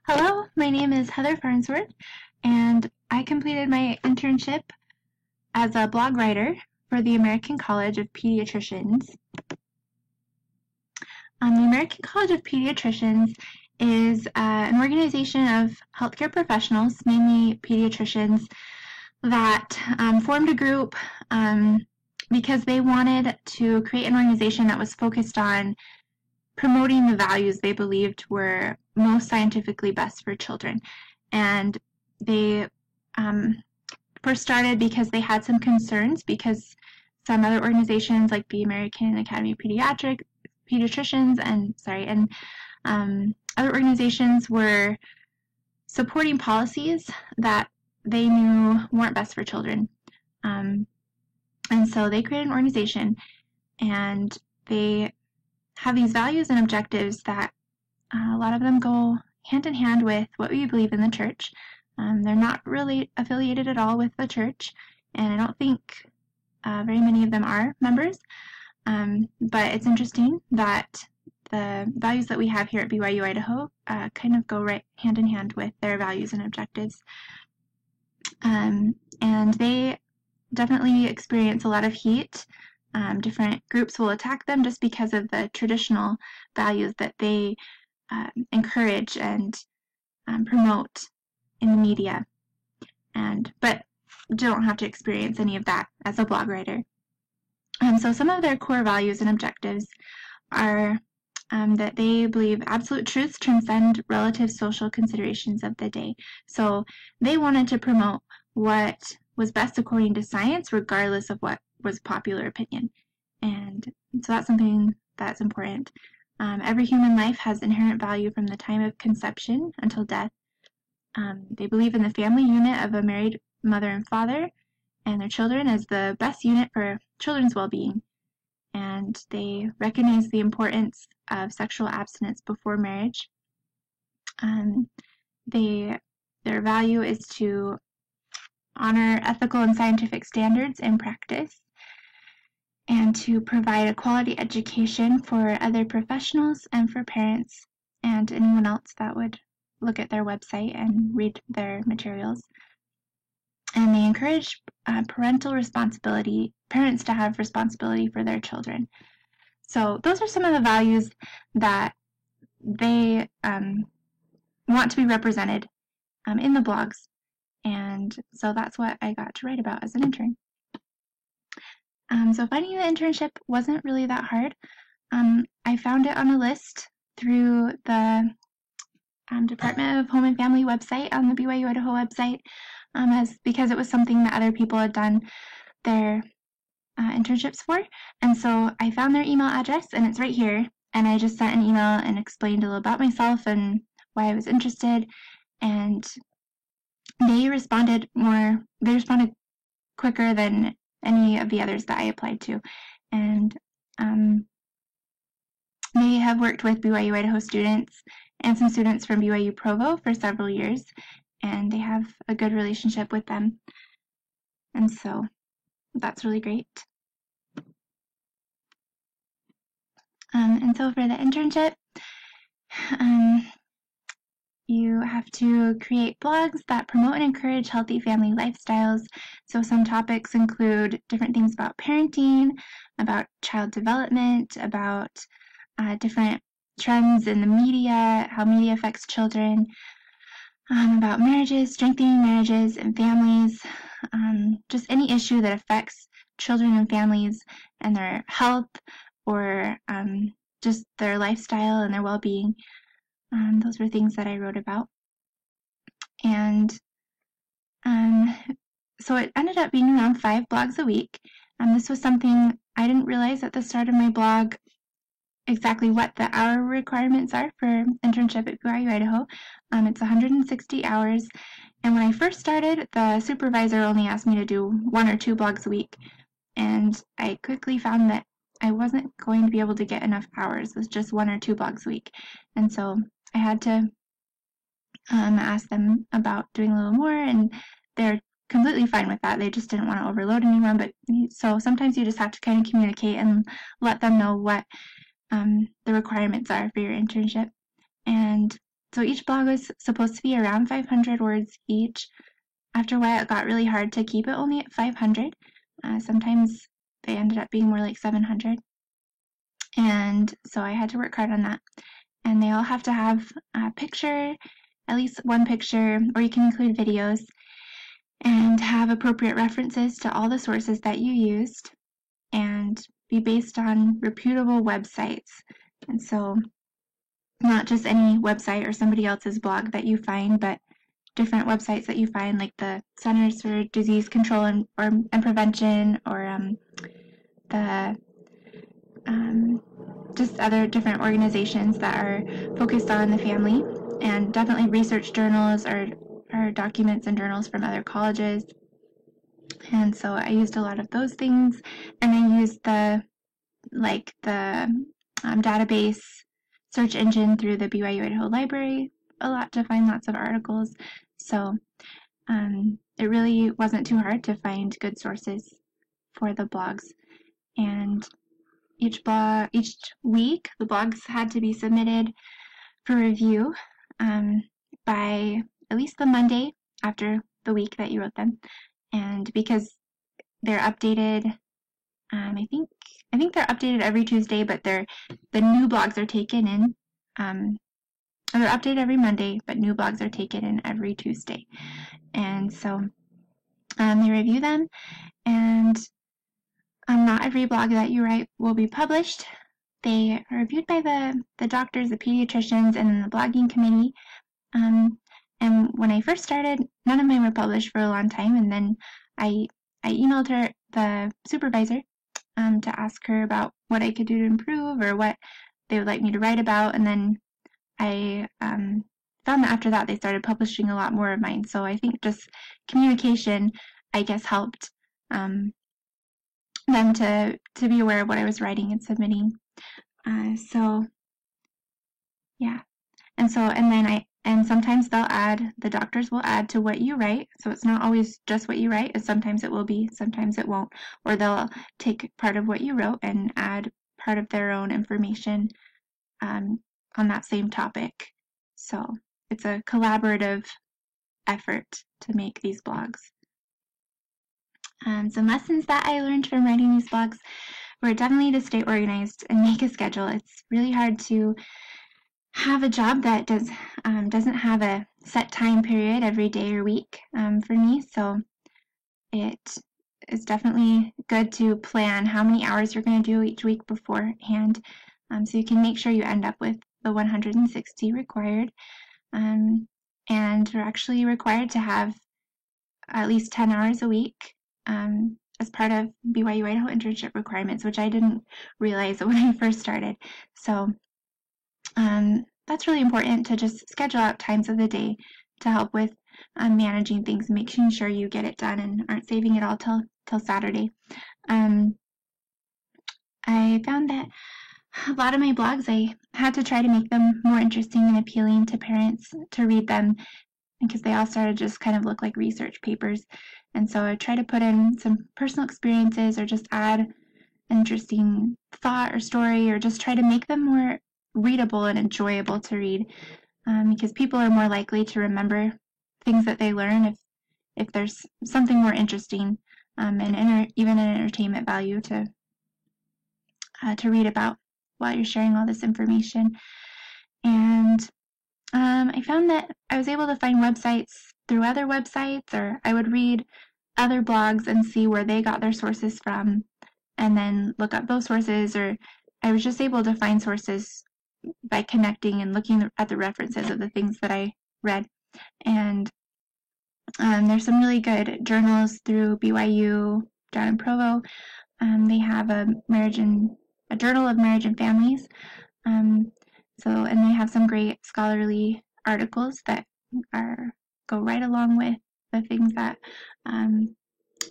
Hello, my name is Heather Farnsworth, and I completed my internship as a blog writer for the American College of Pediatricians. The American College of Pediatricians is an organization of healthcare professionals, mainly pediatricians, that formed a group because they wanted to create an organization that was focused on promoting the values they believed were most scientifically best for children. And they first started because they had some concerns because some other organizations like the American Academy of Pediatricians and other organizations were supporting policies that they knew weren't best for children. And so they created an organization, and they have these values and objectives that a lot of them go hand in hand with what we believe in the church. They're not really affiliated at all with the church, and I don't think very many of them are members. But it's interesting that the values that we have here at BYU Idaho kind of go right hand in hand with their values and objectives. And they definitely experience a lot of heat. Different groups will attack them just because of the traditional values that they encourage and promote in the media. But don't have to experience any of that as a blog writer. So some of their core values and objectives are that they believe absolute truths transcend relative social considerations of the day. So they wanted to promote what was best according to science, regardless of what was popular opinion. And so that's something that's important. Every human life has inherent value from the time of conception until death. They believe in the family unit of a married mother and father and their children as the best unit for children's well-being. And they recognize the importance of sexual abstinence before marriage. Their value is to honor ethical and scientific standards in practice, and to provide a quality education for other professionals and for parents and anyone else that would look at their website and read their materials. And they encourage parental responsibility, parents to have responsibility for their children. So those are some of the values that they want to be represented in the blogs. And so that's what I got to write about as an intern. So finding the internship wasn't really that hard. I found it on a list through the Department of Home and Family website on the BYU Idaho website, because it was something that other people had done their internships for. And so I found their email address, and it's right here. And I just sent an email and explained a little about myself and why I was interested. And they responded quicker than any of the others that I applied to. And they have worked with BYU Idaho students and some students from BYU Provo for several years, and they have a good relationship with them. And so that's really great. And so for the internship, you have to create blogs that promote and encourage healthy family lifestyles. So some topics include different things about parenting, about child development, about different trends in the media, how media affects children, about marriages, strengthening marriages and families, just any issue that affects children and families and their health or just their lifestyle and their well-being. Those were things that I wrote about. And so it ended up being around 5 blogs a week. This was something I didn't realize at the start of my blog exactly what the hour requirements are for internship at BYU Idaho. It's 160 hours. And when I first started, the supervisor only asked me to do 1 or 2 blogs a week. And I quickly found that I wasn't going to be able to get enough hours with just 1 or 2 blogs a week. And so I had to ask them about doing a little more, and they're completely fine with that. They just didn't want to overload anyone. But so sometimes you just have to kind of communicate and let them know what the requirements are for your internship. And so each blog was supposed to be around 500 words each. After a while, it got really hard to keep it only at 500. Sometimes they ended up being more like 700. And so I had to work hard on that. And they all have to have a picture, at least one picture, or you can include videos, and have appropriate references to all the sources that you used, and be based on reputable websites. And so not just any website or somebody else's blog that you find, but different websites that you find, like the Centers for Disease Control and Prevention, or the just other different organizations that are focused on the family, and definitely research journals or documents and journals from other colleges. And so I used a lot of those things, and I used the database search engine through the BYU Idaho Library a lot to find lots of articles. So it really wasn't too hard to find good sources for the blogs. And each week, the blogs had to be submitted for review by at least the Monday after the week that you wrote them. And because they're updated, I think they're updated every Tuesday, but the new blogs are taken in. They're updated every Monday, but new blogs are taken in every Tuesday. And so they review them, and not every blog that you write will be published. They are reviewed by the doctors, the pediatricians, and the blogging committee. And when I first started, none of mine were published for a long time, and then I emailed her, the supervisor, to ask her about what I could do to improve or what they would like me to write about. And then I found that after that they started publishing a lot more of mine. So I think just communication, I guess, helped them to be aware of what I was writing and submitting. So yeah, and sometimes the doctors will add to what you write. So it's not always just what you write. Sometimes it will be, sometimes it won't. Or they'll take part of what you wrote and add part of their own information on that same topic. So it's a collaborative effort to make these blogs. Some lessons that I learned from writing these blogs were definitely to stay organized and make a schedule. It's really hard to have a job that doesn't have a set time period every day or week for me. So it is definitely good to plan how many hours you're going to do each week beforehand, so you can make sure you end up with the 160 required. And we're actually required to have at least 10 hours a week as part of BYU Idaho internship requirements, which I didn't realize when I first started. So that's really important, to just schedule out times of the day to help with managing things and making sure you get it done and aren't saving it all till Saturday. I found that a lot of my blogs, I had to try to make them more interesting and appealing to parents to read them, because they all started just kind of look like research papers. And so I try to put in some personal experiences, or just add an interesting thought or story, or just try to make them more readable and enjoyable to read, because people are more likely to remember things that they learn if there's something more interesting and even an entertainment value to read about while you're sharing all this information. And I found that I was able to find websites through other websites, or I would read other blogs and see where they got their sources from, and then look up those sources, or I was just able to find sources by connecting and looking at the references of the things that I read. And there's some really good journals through BYU down in Provo. They have a Journal of Marriage and Families. And they have some great scholarly articles that go right along with the things that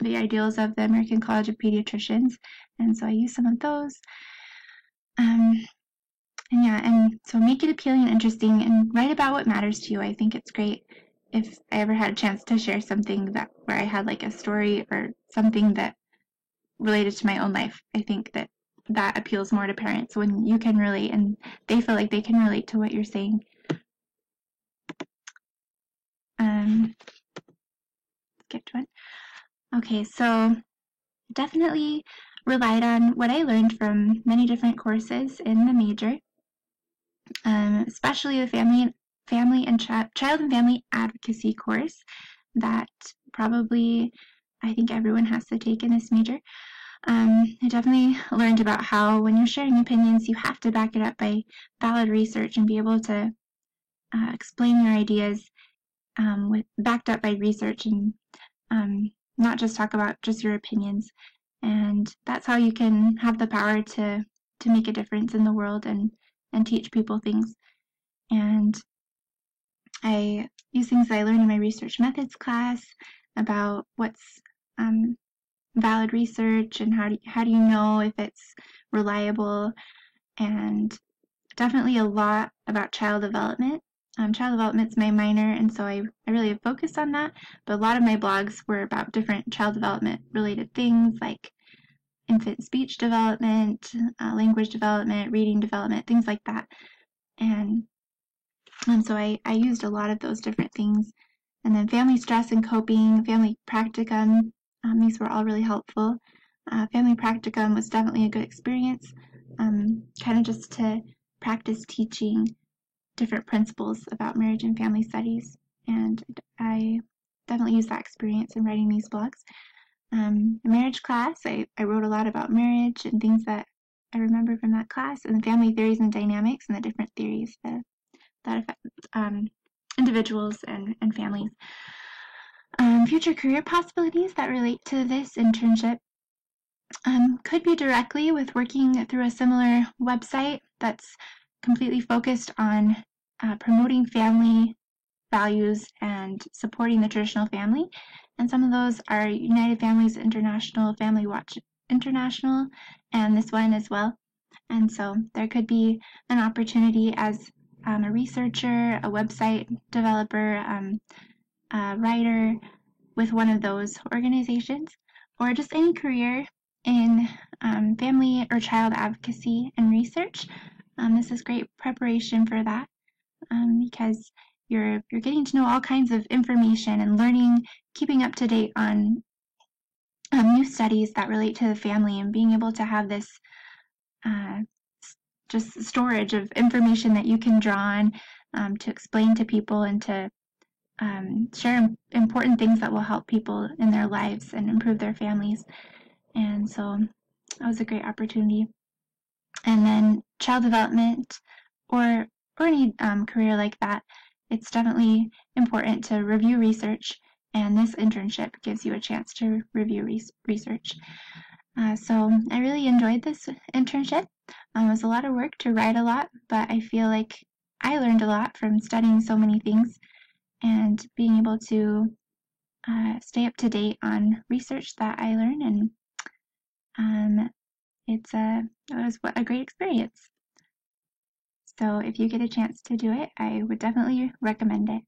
the ideals of the American College of Pediatricians. And so I use some of those. And so make it appealing and interesting, and write about what matters to you. I think it's great if I ever had a chance to share something where I had like a story or something that related to my own life. I think that appeals more to parents when you can relate and they feel like they can relate to what you're saying. skipped one. Okay, so definitely relied on what I learned from many different courses in the major, especially the family and child and family advocacy course that probably I think everyone has to take in this major. I definitely learned about how when you're sharing opinions, you have to back it up by valid research and be able to explain your ideas backed up by research, and not just talk about just your opinions. And that's how you can have the power to make a difference in the world and teach people things. And I use things I learned in my research methods class about what's valid research and how do you know if it's reliable, and definitely a lot about child development. Child development's my minor, and so I really have focused on that, but a lot of my blogs were about different child development related things like infant speech development, language development, reading development, things like that. And so I used a lot of those different things. And then family stress and coping, family practicum, these were all really helpful. Family practicum was definitely a good experience, kind of just to practice teaching different principles about marriage and family studies. And I definitely used that experience in writing these blogs. Marriage class, I wrote a lot about marriage and things that I remember from that class, and the family theories and dynamics and the different theories that affect individuals and families. Future career possibilities that relate to this internship could be directly with working through a similar website that's completely focused on promoting family values and supporting the traditional family. And some of those are United Families International, Family Watch International, and this one as well. And so there could be an opportunity as a researcher, a website developer, a writer with one of those organizations, or just any career in family or child advocacy and research. This is great preparation for that because you're getting to know all kinds of information and learning, keeping up to date on new studies that relate to the family, and being able to have this just storage of information that you can draw on to explain to people and to share important things that will help people in their lives and improve their families. And so that was a great opportunity. And then child development or any career like that, it's definitely important to review research, and this internship gives you a chance to review research. So I really enjoyed this internship. It was a lot of work to write a lot, but I feel like I learned a lot from studying so many things and being able to stay up to date on research that I learned, and it was a great experience. So if you get a chance to do it, I would definitely recommend it.